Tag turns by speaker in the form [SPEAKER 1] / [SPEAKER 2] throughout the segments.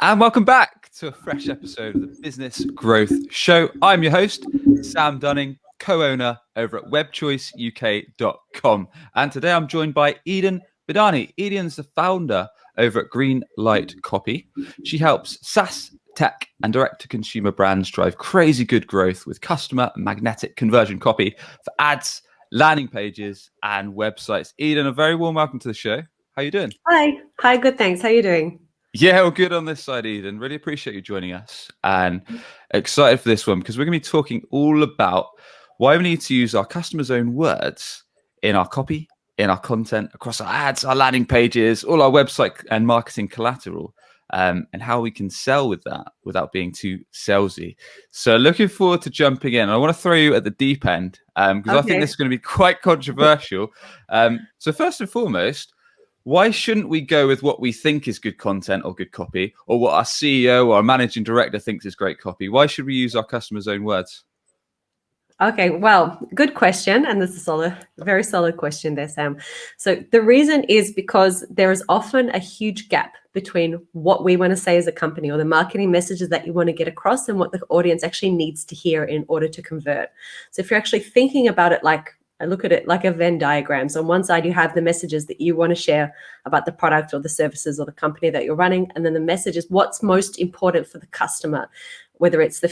[SPEAKER 1] And welcome back to a fresh episode of the Business Growth Show. I'm your host, Sam Dunning, co-owner over at webchoiceuk.com. And today I'm joined by Eden Bidani. Eden's the founder over at Green Light Copy. She helps SaaS, tech, and direct-to-consumer brands drive crazy good growth with customer magnetic conversion copy for ads, landing pages, and websites. Eden, a very warm welcome to the show. How are you doing?
[SPEAKER 2] Hi, good, thanks. How are you doing?
[SPEAKER 1] Yeah, well, good on this side, Eden. Really appreciate you joining us and excited for this one because we're going to be talking all about why we need to use our customers' own words in our copy, in our content, across our ads, our landing pages, all our website and marketing collateral, and how we can sell with that without being too salesy. So looking forward to jumping in. I want to throw you at the deep end because I think this is going to be quite controversial. So first and foremost, why shouldn't we go with what we think is good content or good copy, or what our CEO or our managing director thinks is great copy? Why should we use our customers' own words?
[SPEAKER 2] Okay, well, good question. And this is a very solid question there, Sam. So the reason is because there is often a huge gap between what we want to say as a company or the marketing messages that you want to get across and what the audience actually needs to hear in order to convert. So if you're actually thinking about it I look at it like a Venn diagram. So on one side, you have the messages that you want to share about the product or the services or the company that you're running. And then the message is what's most important for the customer, whether it's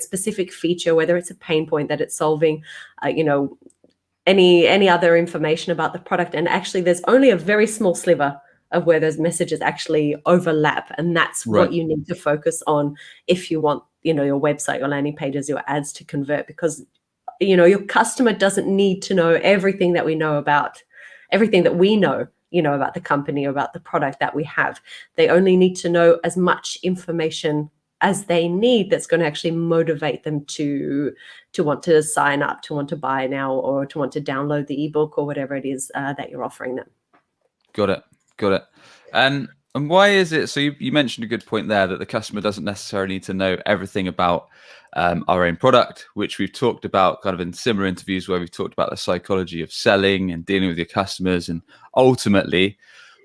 [SPEAKER 2] specific feature, whether it's a pain point that it's solving, any other information about the product. And actually, there's only a very small sliver of where those messages actually overlap. And that's what you need to focus on if you want, your website, your landing pages, your ads to convert, because your customer doesn't need to know everything that we know about about the company or about the product that we have. They only need to know as much information as they need that's going to actually motivate them to want to sign up, to want to buy now, or to want to download the ebook or whatever it is that you're offering them.
[SPEAKER 1] Got it. And why is it, so you mentioned a good point there, that the customer doesn't necessarily need to know everything about our own product, which we've talked about kind of in similar interviews where we've talked about the psychology of selling and dealing with your customers. And ultimately,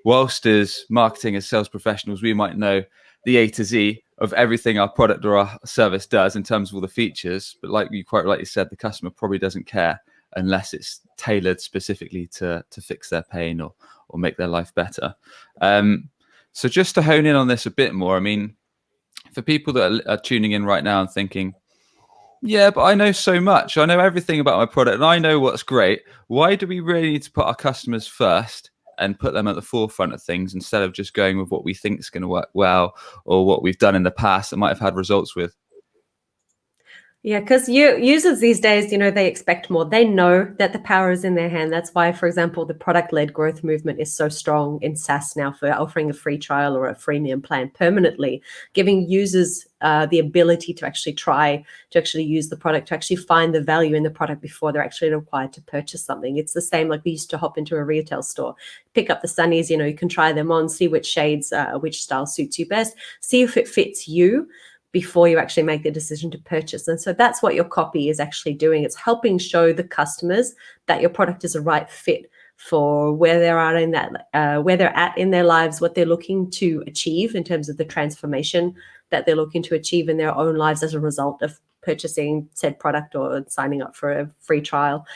[SPEAKER 1] whilst as marketing, as sales professionals, we might know the A to Z of everything our product or our service does in terms of all the features, but like you quite rightly said, the customer probably doesn't care unless it's tailored specifically to fix their pain or make their life better. So just to hone in on this a bit more, I mean, for people that are tuning in right now and thinking, yeah, but I know so much. I know everything about my product and I know what's great. Why do we really need to put our customers first and put them at the forefront of things instead of just going with what we think is going to work well or what we've done in the past that might have had results with?
[SPEAKER 2] Yeah, because users these days, they expect more. They know that the power is in their hand. That's why, for example, the product-led growth movement is so strong in SaaS now for offering a free trial or a freemium plan permanently, giving users the ability to actually use the product, to actually find the value in the product before they're actually required to purchase something. It's the same like we used to hop into a retail store, pick up the sunnies, you can try them on, see which shades, which style suits you best, see if it fits you before you actually make the decision to purchase. And so that's what your copy is actually doing. It's helping show the customers that your product is a right fit for where they're at in their lives, what they're looking to achieve in terms of the transformation that they're looking to achieve in their own lives as a result of purchasing said product or signing up for a free trial.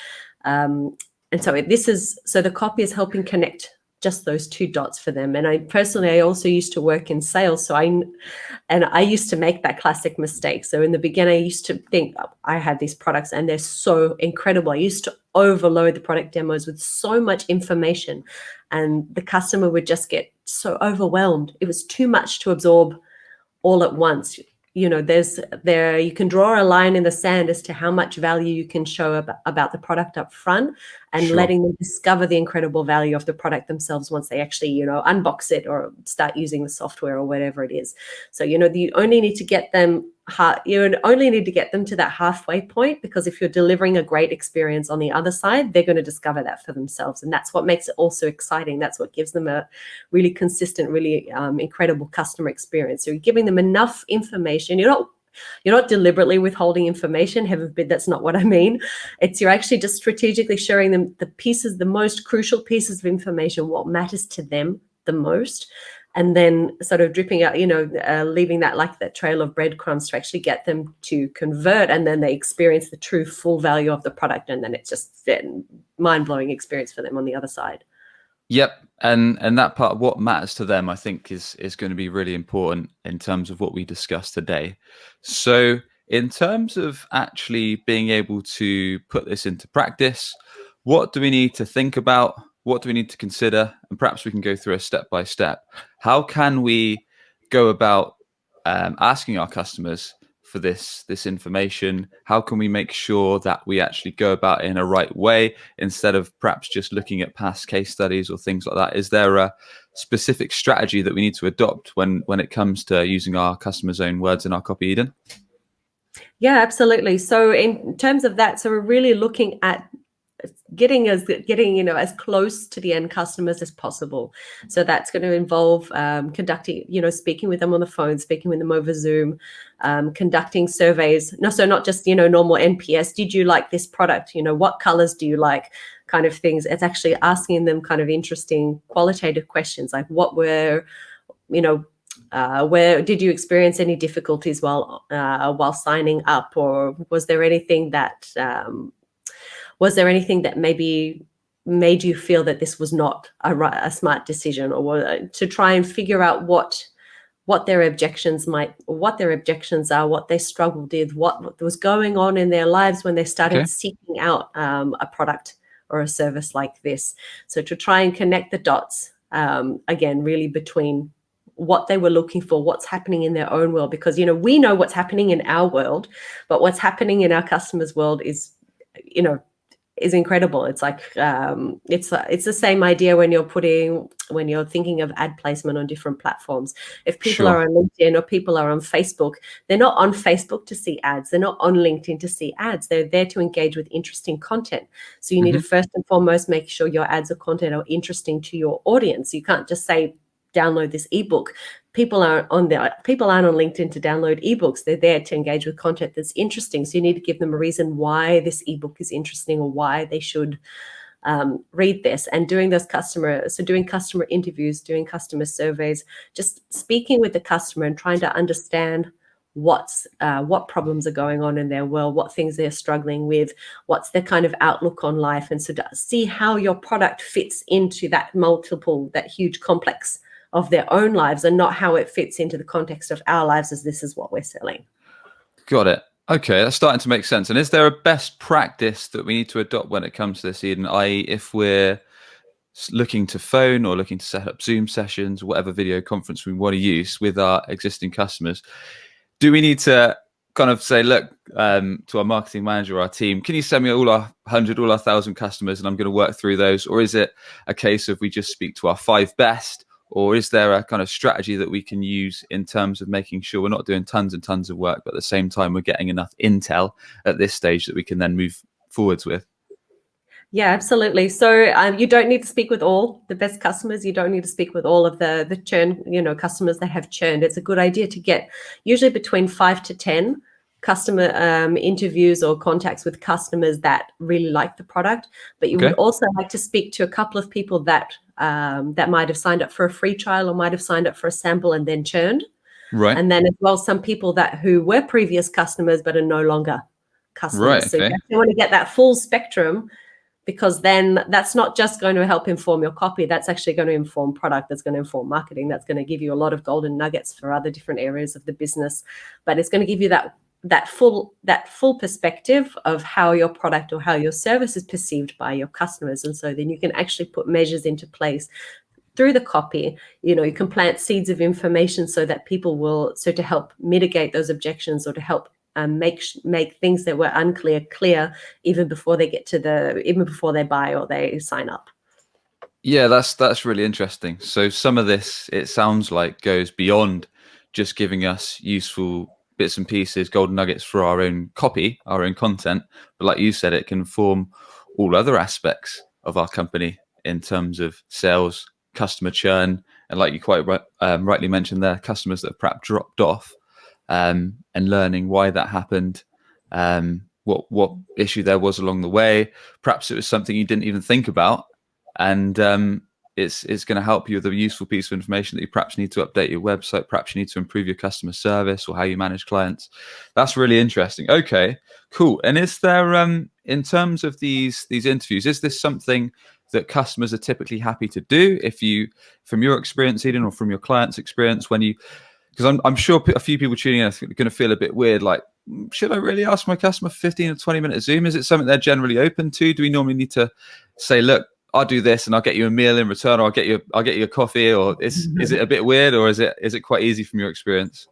[SPEAKER 2] And so the copy is helping connect just those two dots for them. And I also used to work in sales. So I used to make that classic mistake. So in the beginning, I used to think I had these products and they're so incredible. I used to overload the product demos with so much information and the customer would just get so overwhelmed. It was too much to absorb all at once. You can draw a line in the sand as to how much value you can show about the product up front and letting them discover the incredible value of the product themselves once they actually, unbox it or start using the software or whatever it is. So, you only need to get them to that halfway point, because if you're delivering a great experience on the other side, they're going to discover that for themselves. And that's what makes it also exciting. That's what gives them a really consistent, really incredible customer experience. So you're giving them enough information. You're not deliberately withholding information. Heaven forbid, that's not what I mean. You're actually just strategically showing them the most crucial pieces of information, what matters to them the most. and then sort of dripping out, leaving that like that trail of breadcrumbs to actually get them to convert, and then they experience the true full value of the product, and then it's just a mind-blowing experience for them on the other side.
[SPEAKER 1] Yep. And that part of what matters to them, I think, is going to be really important in terms of what we discussed today. So in terms of actually being able to put this into practice, what do we need to think about? What do we need to consider? And perhaps we can go through a step by step. How can we go about asking our customers for this information? How can we make sure that we actually go about it in a right way instead of perhaps just looking at past case studies or things like that? Is there a specific strategy that we need to adopt when it comes to using our customers' own words in our copy, Eden?
[SPEAKER 2] Yeah, absolutely. So in terms of that, so we're really looking at getting as close to the end customers as possible. So that's going to involve conducting, speaking with them on the phone, speaking with them over Zoom, conducting surveys. So not just normal NPS. Did you like this product? What colors do you like? Kind of things. It's actually asking them kind of interesting qualitative questions, like what were, where did you experience any difficulties while signing up, or was there anything that maybe made you feel that this was not a smart decision, or to try and figure out what their objections are, what they struggled with, what was going on in their lives when they started seeking out a product or a service like this. So to try and connect the dots, again, really between what they were looking for, what's happening in their own world, because, we know what's happening in our world, but what's happening in our customers' world is incredible. It's like it's the same idea when you're thinking of ad placement on different platforms. If people are on LinkedIn or people are on Facebook, they're not on Facebook to see ads. They're not on LinkedIn to see ads. They're there to engage with interesting content. So you need to first and foremost make sure your ads or content are interesting to your audience. You can't just say, download this ebook. People aren't on LinkedIn to download ebooks. They're there to engage with content that's interesting. So you need to give them a reason why this ebook is interesting, or why they should read this. And doing customer interviews, doing customer surveys, just speaking with the customer and trying to understand what problems are going on in their world, what things they're struggling with, what's their kind of outlook on life, and so to see how your product fits into that huge complex of their own lives, and not how it fits into the context of our lives as this is what we're selling.
[SPEAKER 1] Got it. Okay, that's starting to make sense. And is there a best practice that we need to adopt when it comes to this, Eden? I.e., if we're looking to phone or looking to set up Zoom sessions, whatever video conference we want to use with our existing customers, do we need to kind of say, look, to our marketing manager or our team, can you send me all our 100, all our 1,000 customers, and I'm going to work through those? Or is it a case of we just speak to our 5 best? Or is there a kind of strategy that we can use in terms of making sure we're not doing tons and tons of work, but at the same time we're getting enough intel at this stage that we can then move forwards with?
[SPEAKER 2] Yeah, absolutely. So you don't need to speak with all the best customers. You don't need to speak with all of the churn, customers that have churned. It's a good idea to get usually between 5 to 10 customer interviews or contacts with customers that really like the product. But you would also like to speak to a couple of people that might have signed up for a free trial, or might have signed up for a sample and then churned.
[SPEAKER 1] Right.
[SPEAKER 2] And then as well, some people who were previous customers but are no longer customers.
[SPEAKER 1] Right.
[SPEAKER 2] So you want to get that full spectrum, because then that's not just going to help inform your copy. That's actually going to inform product. That's going to inform marketing. That's going to give you a lot of golden nuggets for other different areas of the business. But it's going to give you that full perspective of how your product or how your service is perceived by your customers. And so then you can actually put measures into place through the copy. You can plant seeds of information so that people will, to help mitigate those objections, or to help make things that were unclear clear even before they buy or they sign up.
[SPEAKER 1] Yeah, that's really interesting. So some of this, it sounds like, goes beyond just giving us useful bits and pieces, golden nuggets for our own copy, our own content. But like you said, it can form all other aspects of our company in terms of sales, customer churn, and like you quite rightly mentioned there, customers that have perhaps dropped off, and learning why that happened, what issue there was along the way. Perhaps it was something you didn't even think about, and it's going to help you with a useful piece of information that you perhaps need to update your website, perhaps you need to improve your customer service or how you manage clients. That's really interesting. Okay, cool. And is there, in terms of these interviews, is this something that customers are typically happy to do? If you, from your experience, Eden, or from your client's experience, when you, because I'm sure a few people tuning in are going to feel a bit weird, like, should I really ask my customer for 15 or 20-minute Zoom? Is it something they're generally open to? Do we normally need to say, look, I'll do this and I'll get you a meal in return, or I'll get you a coffee, or is it a bit weird, or is it quite easy from your experience?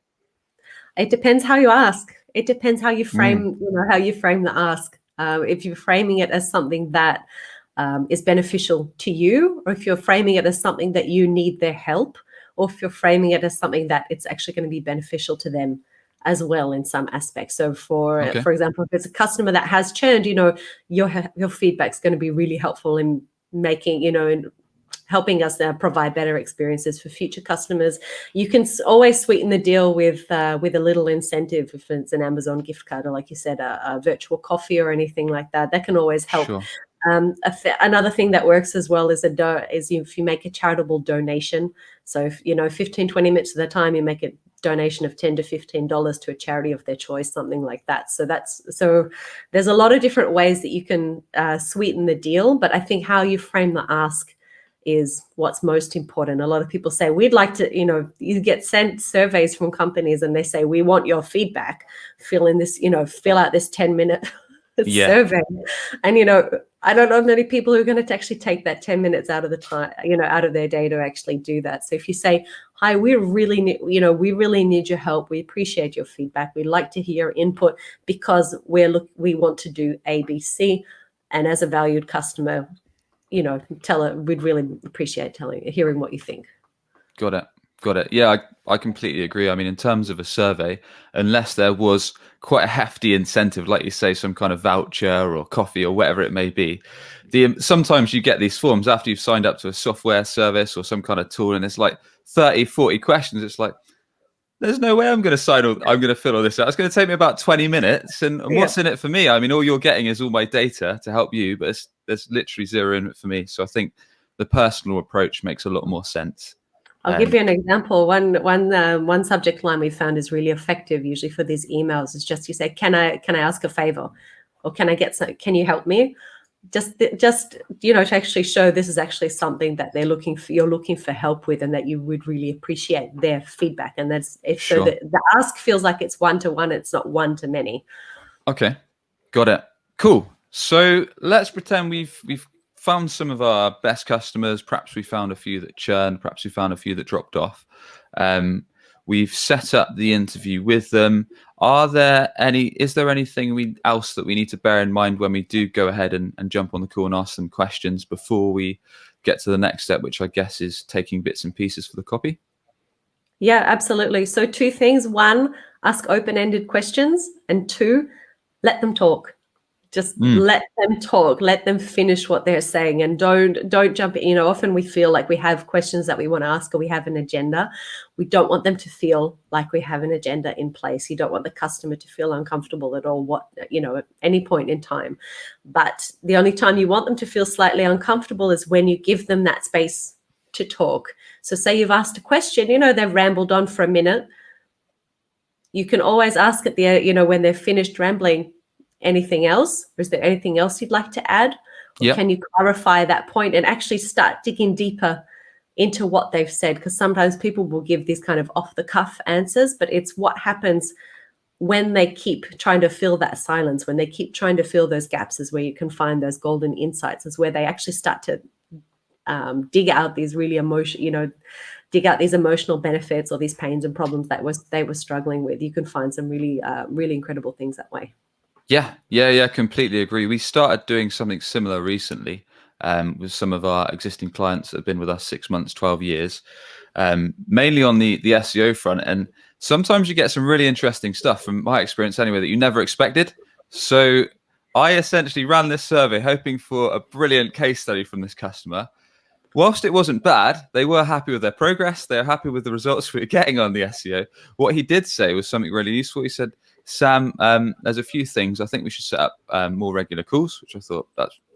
[SPEAKER 2] It depends how you ask. It depends how you frame, how you frame the ask. If you're framing it as something that is beneficial to you, or if you're framing it as something that you need their help, or if you're framing it as something that it's actually going to be beneficial to them as well in some aspects. So for example, if it's a customer that has churned, your feedback's going to be really helpful in making, in helping us provide better experiences for future customers. You can always sweeten the deal with a little incentive, if it's an Amazon gift card, or like you said, a virtual coffee or anything like that. That can always help. Sure. Another thing that works as well is if you make a charitable donation. So if 15, 20 minutes of the time you make a donation of $10 to $15 to a charity of their choice, something like that. So there's a lot of different ways that you can sweeten the deal, but I think how you frame the ask is what's most important. A lot of people say, we'd like to, you get sent surveys from companies and they say, we want your feedback, fill out this 10-minute survey. And, I don't know many people who are going to actually take that 10 minutes out of the time, out of their day to actually do that. So if you say, hi, we really need your help. We appreciate your feedback. We'd like to hear input because we want to do A, B, C. And as a valued customer, we'd really appreciate hearing what you think.
[SPEAKER 1] Got it. Yeah, I completely agree. I mean, in terms of a survey, unless there was quite a hefty incentive, like you say, some kind of voucher or coffee or whatever it may be, sometimes you get these forms after you've signed up to a software service or some kind of tool, and it's like 30, 40 questions. It's like, there's no way I'm going to fill all this out. It's going to take me about 20 minutes. And what's in it for me? I mean, all you're getting is all my data to help you, but there's literally zero in it for me. So I think the personal approach makes a lot more sense.
[SPEAKER 2] I'll give you an example. One subject line we found is really effective usually for these emails. Is just you say, can I ask a favor, or can you help me? Just to actually show this is actually something that you're looking for help with, and that you would really appreciate their feedback. And that's it. Sure. So the ask feels like it's one-to-one. It's not one-to-many.
[SPEAKER 1] Okay, got it. Cool. So let's pretend we've found some of our best customers. Perhaps we found a few that churned. Perhaps we found a few that dropped off. We've set up the interview with them. Is there anything else that we need to bear in mind when we do go ahead and jump on the call and ask them questions before we get to the next step, which I guess is taking bits and pieces for the copy?
[SPEAKER 2] Yeah, absolutely. So 2 things. 1, ask open-ended questions, and 2, let them talk. Just let them talk, let them finish what they're saying, and don't jump in. Often we feel like we have questions that we want to ask, or we have an agenda. We don't want them to feel like we have an agenda in place. You don't want the customer to feel uncomfortable at all, at any point in time. But the only time you want them to feel slightly uncomfortable is when you give them that space to talk. So say you've asked a question, they've rambled on for a minute. You can always ask at the, when they're finished rambling, anything else? Or is there anything else you'd like to add? Or can you clarify that point and actually start digging deeper into what they've said? Because sometimes people will give these kind of off-the-cuff answers, but it's what happens when they keep trying to fill that silence, when they keep trying to fill those gaps, is where you can find those golden insights, is where they actually start to dig out these really dig out these emotional benefits or these pains and problems that they were struggling with. You can find some really, really incredible things that way.
[SPEAKER 1] Yeah, completely agree. We started doing something similar recently with some of our existing clients that have been with us 6 months, 12 years, mainly on the SEO front. And sometimes you get some really interesting stuff, from my experience anyway, that you never expected. So I essentially ran this survey hoping for a brilliant case study from this customer. Whilst it wasn't bad, they were happy with their progress. They were happy with the results we were getting on the SEO. What he did say was something really useful. He said, Sam, there's a few things. I think we should set up more regular calls, which I thought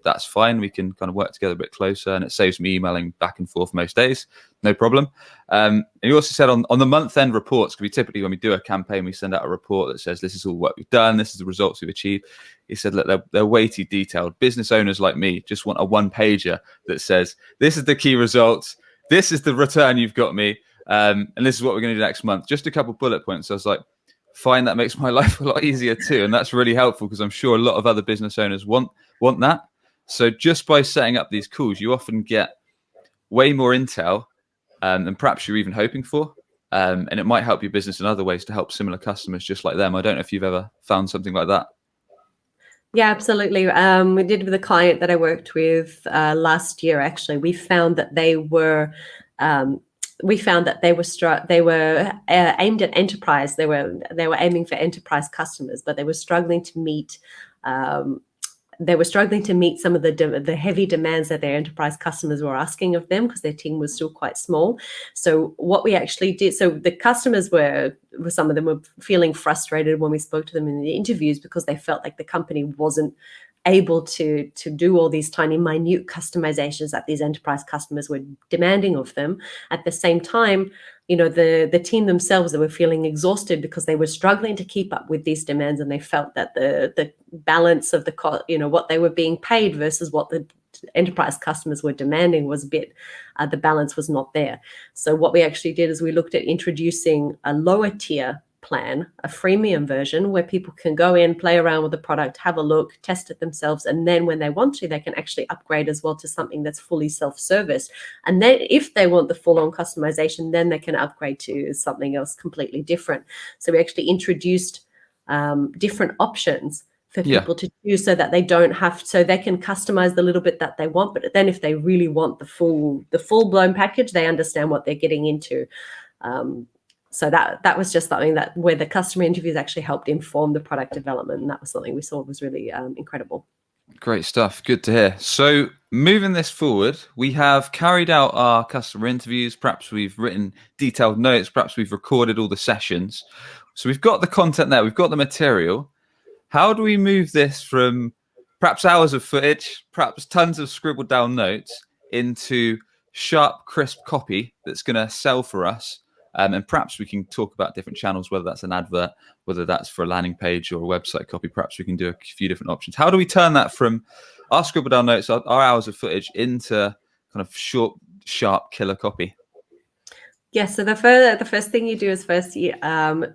[SPEAKER 1] that's fine. We can kind of work together a bit closer, and it saves me emailing back and forth most days. No problem. And you also said on the month-end reports, because we typically, when we do a campaign, we send out a report that says this is all what we've done, this is the results we've achieved. He said, look, they're way too detailed. Business owners like me just want a one-pager that says, this is the key results, this is the return you've got me, and this is what we're going to do next month. Just a couple bullet points. So I was like, fine, that makes my life a lot easier too. And that's really helpful, because I'm sure a lot of other business owners want that. So just by setting up these calls, you often get way more intel than perhaps you're even hoping for. And it might help your business in other ways to help similar customers just like them. I don't know if you've ever found something like that.
[SPEAKER 2] Yeah, absolutely. We did with a client that I worked with last year. Actually, we found that they were aimed at enterprise. They were aiming for enterprise customers, but they were struggling to meet. Some of the heavy demands that their enterprise customers were asking of them, because their team was still quite small. So what we actually did, so the customers some of them were feeling frustrated when we spoke to them in the interviews, because they felt like the company wasn't able to do all these tiny, minute customizations that these enterprise customers were demanding of them. At the same time, the team themselves, they were feeling exhausted because they were struggling to keep up with these demands, and they felt that the balance of what they were being paid versus what the enterprise customers were demanding was a bit, the balance was not there. So what we actually did is we looked at introducing a lower tier plan, a freemium version, where people can go in, play around with the product, have a look, test it themselves, and then when they want to, they can actually upgrade as well to something that's fully self-service. And then if they want the full-on customization, then they can upgrade to something else completely different. So we actually introduced different options for people to choose, so that they don't have, so they can customize the little bit that they want, but then if they really want the full-blown package, they understand what they're getting into. So that was just something that where the customer interviews actually helped inform the product development, and that was something we saw was really incredible.
[SPEAKER 1] Great stuff. Good to hear. So moving this forward, we have carried out our customer interviews. Perhaps we've written detailed notes. Perhaps we've recorded all the sessions. So we've got the content there. We've got the material. How do we move this from perhaps hours of footage, perhaps tons of scribbled down notes, into sharp, crisp copy that's going to sell for us? And perhaps we can talk about different channels, whether that's an advert, whether that's for a landing page or a website copy. Perhaps we can do a few different options. How do we turn that from our scribbled down notes, our hours of footage, into kind of short, sharp, killer copy?
[SPEAKER 2] Yeah, so the first thing you do is you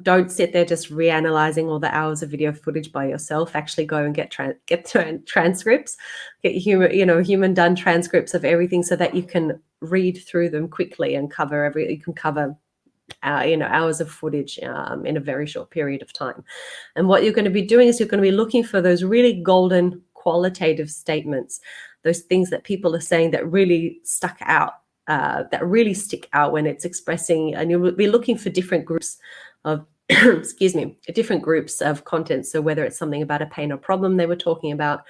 [SPEAKER 2] don't sit there just reanalyzing all the hours of video footage by yourself. Actually go and get transcripts, get human done transcripts of everything, so that you can read through them quickly and cover hours of footage in a very short period of time. And what you're going to be doing is you're going to be looking for those really golden qualitative statements, those things that people are saying that really stuck out, that really stick out when it's expressing, and you'll be looking for different groups of different groups of content. So whether it's something about a pain or problem they were talking about,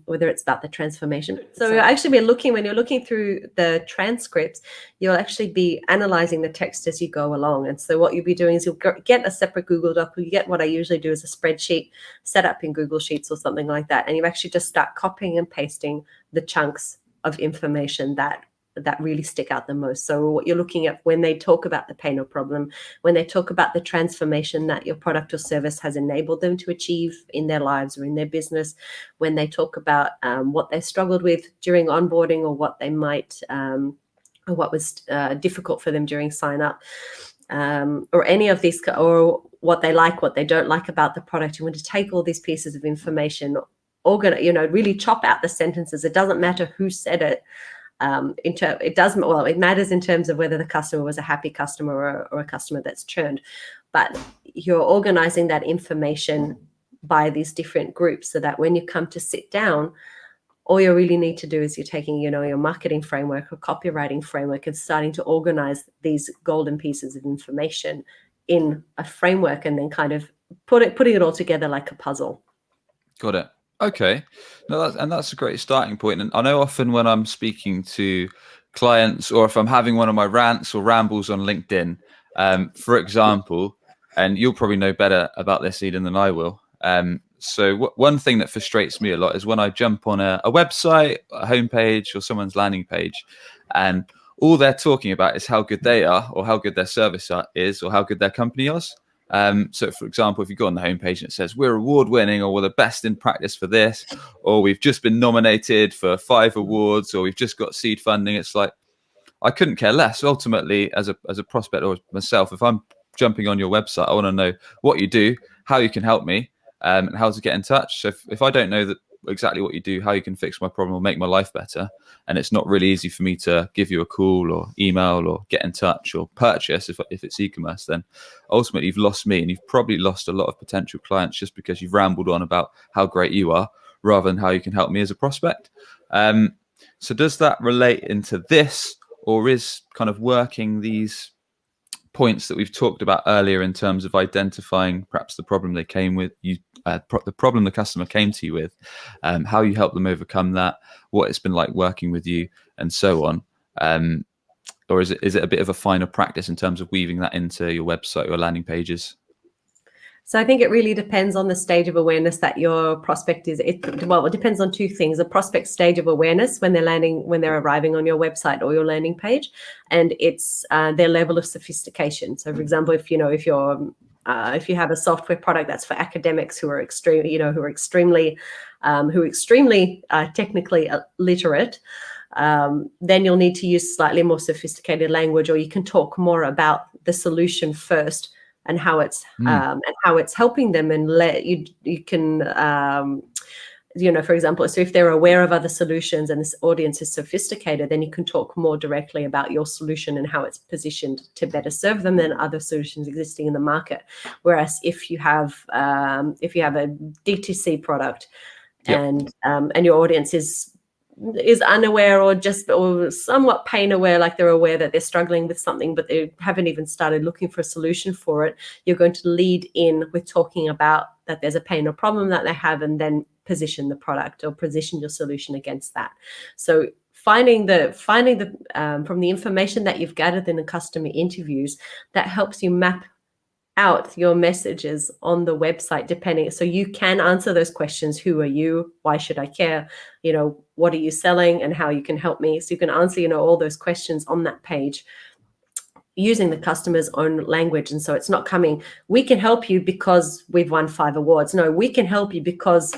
[SPEAKER 2] whether it's about the transformation. So you'll actually be looking, when you're looking through the transcripts, you'll actually be analyzing the text as you go along. And so what you'll be doing is you'll get a separate Google Doc, or you get what I usually do is a spreadsheet set up in Google Sheets or something like that. And you actually just start copying and pasting the chunks of information that really stick out the most. So what you're looking at when they talk about the pain or problem, when they talk about the transformation that your product or service has enabled them to achieve in their lives or in their business, when they talk about what they struggled with during onboarding, or what they might, or what was difficult for them during sign up, or any of these, or what they like, what they don't like about the product. You want to take all these pieces of information, really chop out the sentences. It doesn't matter who said it. It matters in terms of whether the customer was a happy customer or a customer that's churned, but you're organizing that information by these different groups, so that when you come to sit down, all you really need to do is you're taking, your marketing framework or copywriting framework and starting to organize these golden pieces of information in a framework, and then kind of putting it all together like a puzzle.
[SPEAKER 1] Got it. Okay, no, that's a great starting point. And I know often when I'm speaking to clients, or if I'm having one of my rants or rambles on LinkedIn, for example, and you'll probably know better about this, Eden, than I will. So one thing that frustrates me a lot is when I jump on a website, a homepage, or someone's landing page, and all they're talking about is how good they are, or how good their service is, or how good their company is. So, for example, if you go on the homepage and it says we're award-winning, or we're the best in practice for this, or we've just been nominated for 5 awards, or we've just got seed funding, it's like, I couldn't care less. Ultimately, as a prospect or myself, if I'm jumping on your website, I want to know what you do, how you can help me, and how to get in touch. So if I don't know that exactly what you do, how you can fix my problem or make my life better, and it's not really easy for me to give you a call or email or get in touch or purchase if it's e-commerce, then ultimately you've lost me, and you've probably lost a lot of potential clients just because you've rambled on about how great you are rather than how you can help me as a prospect. So does that relate into this, or is kind of working these points that we've talked about earlier in terms of identifying perhaps the problem they came with you, the problem the customer came to you with, how you help them overcome that, what it's been like working with you, and so on, or is it a bit of a finer practice in terms of weaving that into your website or landing pages?
[SPEAKER 2] So I think it really depends on the stage of awareness that your prospect is. It depends on 2 things: the prospect stage of awareness when they're arriving on your website or your landing page, and it's their level of sophistication. So, for example, if you have a software product that's for academics who are extremely technically literate, then you'll need to use slightly more sophisticated language, or you can talk more about the solution first and how it's helping them, and you can for example, so if they're aware of other solutions and this audience is sophisticated, then you can talk more directly about your solution and how it's positioned to better serve them than other solutions existing in the market. Whereas if you have a DTC product, and your audience is unaware or somewhat pain aware, like they're aware that they're struggling with something, but they haven't even started looking for a solution for it, you're going to lead in with talking about that there's a pain or problem that they have, and then position the product or position your solution against that. So finding the from the information that you've gathered in the customer interviews, that helps you map out your messages on the website, so you can answer those questions. Who are you? Why should I care? What are you selling, and how you can help me? So you can answer all those questions on that page using the customer's own language. And so it's not coming, we can help you because we've won 5 awards. No, we can help you because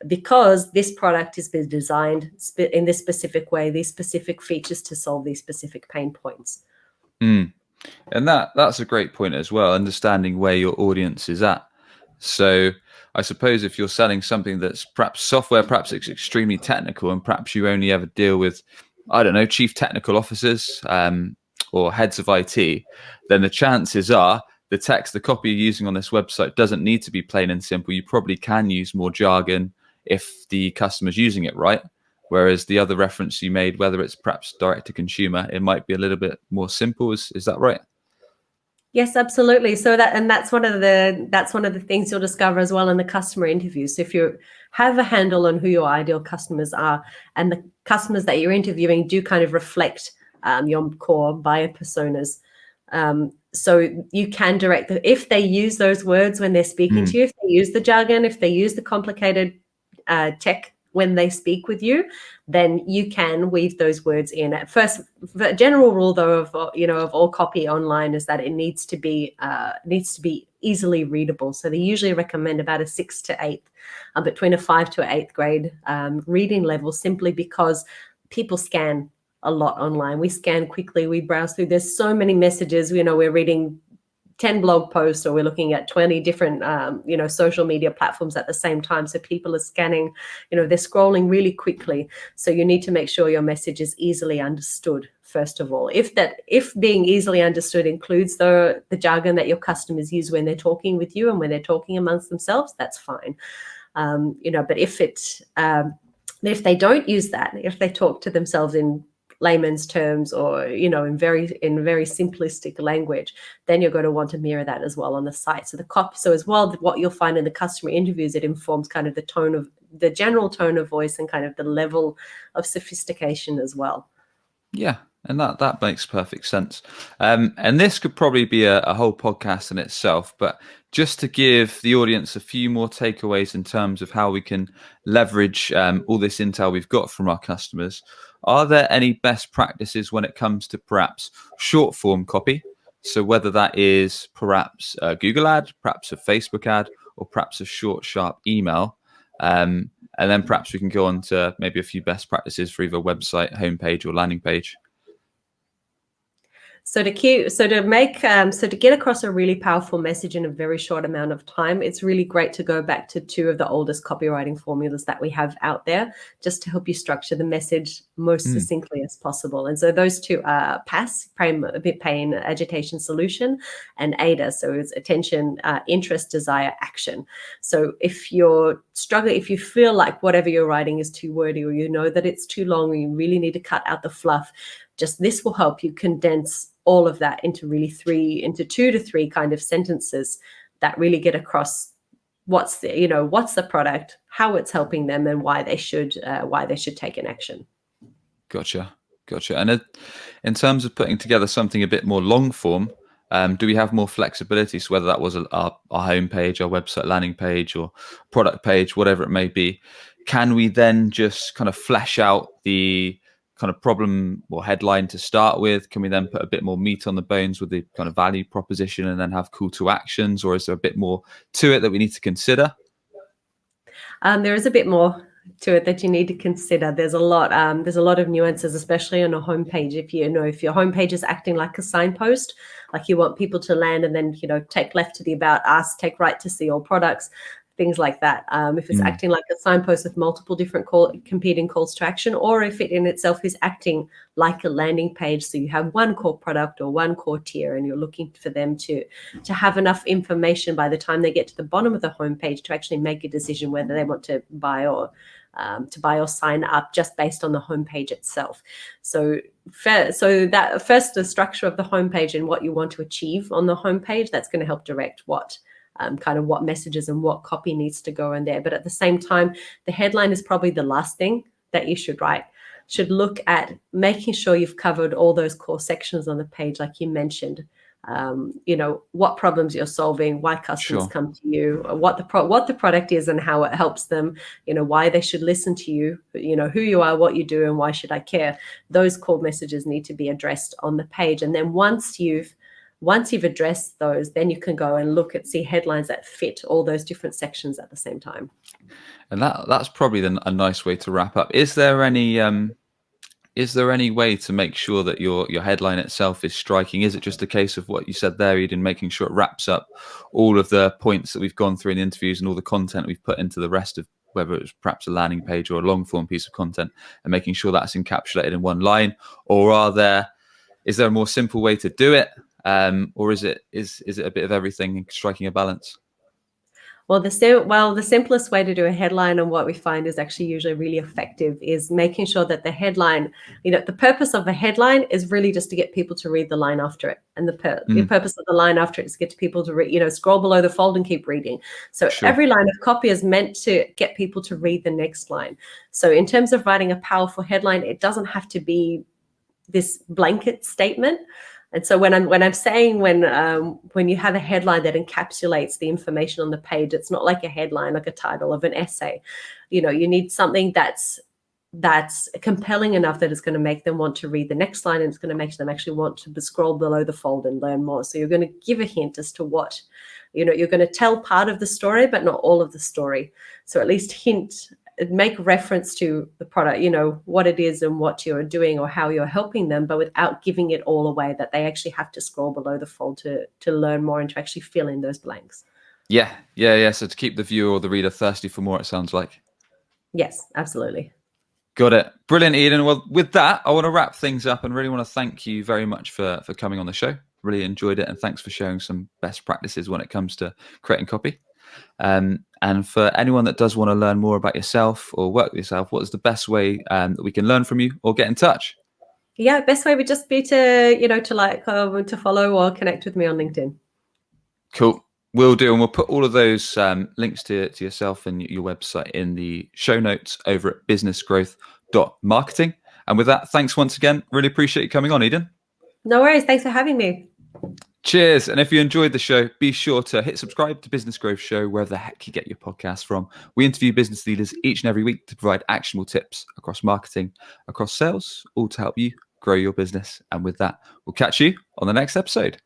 [SPEAKER 2] this product has been designed in this specific way, these specific features to solve these specific pain points.
[SPEAKER 1] And that's a great point as well, understanding where your audience is at. So I suppose if you're selling something that's perhaps software, perhaps it's extremely technical, and perhaps you only ever deal with, I don't know, chief technical officers or heads of IT, then the chances are the text, the copy you're using on this website doesn't need to be plain and simple. You probably can use more jargon if the customer's using it right. Whereas the other reference you made, whether it's perhaps direct to consumer, it might be a little bit more simple. Is that right?
[SPEAKER 2] Yes, absolutely. So that's one of the things you'll discover as well in the customer interviews. So if you have a handle on who your ideal customers are, and the customers that you're interviewing do kind of reflect your core buyer personas, so you can direct them. If they use those words when they're speaking to you, if they use the jargon, if they use the complicated tech when they speak with you, then you can weave those words in. At first, the general rule though of all copy online is that it needs to be easily readable. So they usually recommend about a 6 to 8, between a 5 to 8th grade reading level, simply because people scan a lot online. We scan quickly, we browse through. There's so many messages. We're reading 10 blog posts, or we're looking at 20 different, social media platforms at the same time. So people are scanning, they're scrolling really quickly. So you need to make sure your message is easily understood, first of all. If being easily understood includes the jargon that your customers use when they're talking with you and when they're talking amongst themselves, that's fine. But if they don't use that, if they talk to themselves in layman's terms, or in very simplistic language, then you're going to want to mirror that as well on the site. So as well, what you'll find in the customer interviews, it informs kind of the general tone of voice and kind of the level of sophistication as well.
[SPEAKER 1] Yeah, And that makes perfect sense. And this could probably be a whole podcast in itself, but just to give the audience a few more takeaways in terms of how we can leverage all this intel we've got from our customers, are there any best practices when it comes to perhaps short form copy? So whether that is perhaps a Google ad, perhaps a Facebook ad, or perhaps a short, sharp email. And then perhaps we can go on to maybe a few best practices for either website, homepage, or landing page.
[SPEAKER 2] So to get across a really powerful message in a very short amount of time, it's really great to go back to two of the oldest copywriting formulas that we have out there, just to help you structure the message most succinctly as possible. And so those two are PASS, pain, agitation, solution, and AIDA. So it's attention, interest, desire, action. So if you're struggling, if you feel like whatever you're writing is too wordy, or you know that it's too long, or you really need to cut out the fluff, just this will help you condense all of that into into 2 to 3 kind of sentences that really get across what's the product, how it's helping them, and why they should take an action.
[SPEAKER 1] Gotcha. And in terms of putting together something a bit more long form, do we have more flexibility? So whether that was our homepage, our website landing page, or product page, whatever it may be, can we then just kind of flesh out the kind of problem or headline to start with? Can we then put a bit more meat on the bones with the kind of value proposition and then have call to actions, or is there a bit more to it that we need to consider?
[SPEAKER 2] There is a bit more to it that you need to consider. There's a lot of nuances, especially on a homepage. If your homepage is acting like a signpost, like you want people to land and then take left to the about us, take right to see all products, things like that. If it's acting like a signpost with multiple different competing calls to action, or if it in itself is acting like a landing page, so you have one core product or one core tier, and you're looking for them to have enough information by the time they get to the bottom of the homepage to actually make a decision whether they want to buy or sign up just based on the homepage itself. So that first, the structure of the homepage and what you want to achieve on the homepage, that's going to help direct what messages and what copy needs to go in there. But at the same time, the headline is probably the last thing that you should write. Should look at making sure you've covered all those core sections on the page, like you mentioned. What problems you're solving, why customers come to you, what the product is and how it helps them, why they should listen to you, who you are, what you do, and why should I care. Those core messages need to be addressed on the page. And then once you've addressed those, then you can go and see headlines that fit all those different sections at the same time.
[SPEAKER 1] And that's probably a nice way to wrap up. Is there any way to make sure that your headline itself is striking? Is it just a case of what you said there, Eden, making sure it wraps up all of the points that we've gone through in the interviews and all the content we've put into the rest of, whether it's perhaps a landing page or a long form piece of content, and making sure that's encapsulated in one line? Or is there a more simple way to do it? Or is it a bit of everything and striking a balance?
[SPEAKER 2] Well, the simplest way to do a headline, and what we find is actually usually really effective, is making sure that the headline, the purpose of the headline is really just to get people to read the line after it. And the purpose of the line after it is to get people to read, scroll below the fold and keep reading. So every line of copy is meant to get people to read the next line. So in terms of writing a powerful headline, it doesn't have to be this blanket statement. And so when I'm saying when you have a headline that encapsulates the information on the page, it's not like a headline, like a title of an essay. You need something that's compelling enough that it's going to make them want to read the next line, and it's going to make them actually want to scroll below the fold and learn more. So you're going to give a hint as to what, you're going to tell part of the story, but not all of the story. So at least make reference to the product, what it is and what you're doing or how you're helping them, but without giving it all away, that they actually have to scroll below the fold to learn more and to actually fill in those blanks.
[SPEAKER 1] Yeah. So to keep the viewer or the reader thirsty for more, it sounds like.
[SPEAKER 2] Yes, absolutely.
[SPEAKER 1] Got it. Brilliant, Eden. Well, with that, I want to wrap things up and really want to thank you very much for coming on the show. Really enjoyed it. And thanks for sharing some best practices when it comes to creating copy. And for anyone that does want to learn more about yourself or work with yourself, what is the best way that we can learn from you or get in touch?
[SPEAKER 2] Yeah, best way would just be to follow or connect with me on LinkedIn.
[SPEAKER 1] Cool. Will do. And we'll put all of those links to yourself and your website in the show notes over at businessgrowth.marketing. And with that, thanks once again. Really appreciate you coming on, Eden.
[SPEAKER 2] No worries. Thanks for having me.
[SPEAKER 1] Cheers. And if you enjoyed the show, be sure to hit subscribe to Business Growth Show, wherever the heck you get your podcast from. We interview business leaders each and every week to provide actionable tips across marketing, across sales, all to help you grow your business. And with that, we'll catch you on the next episode.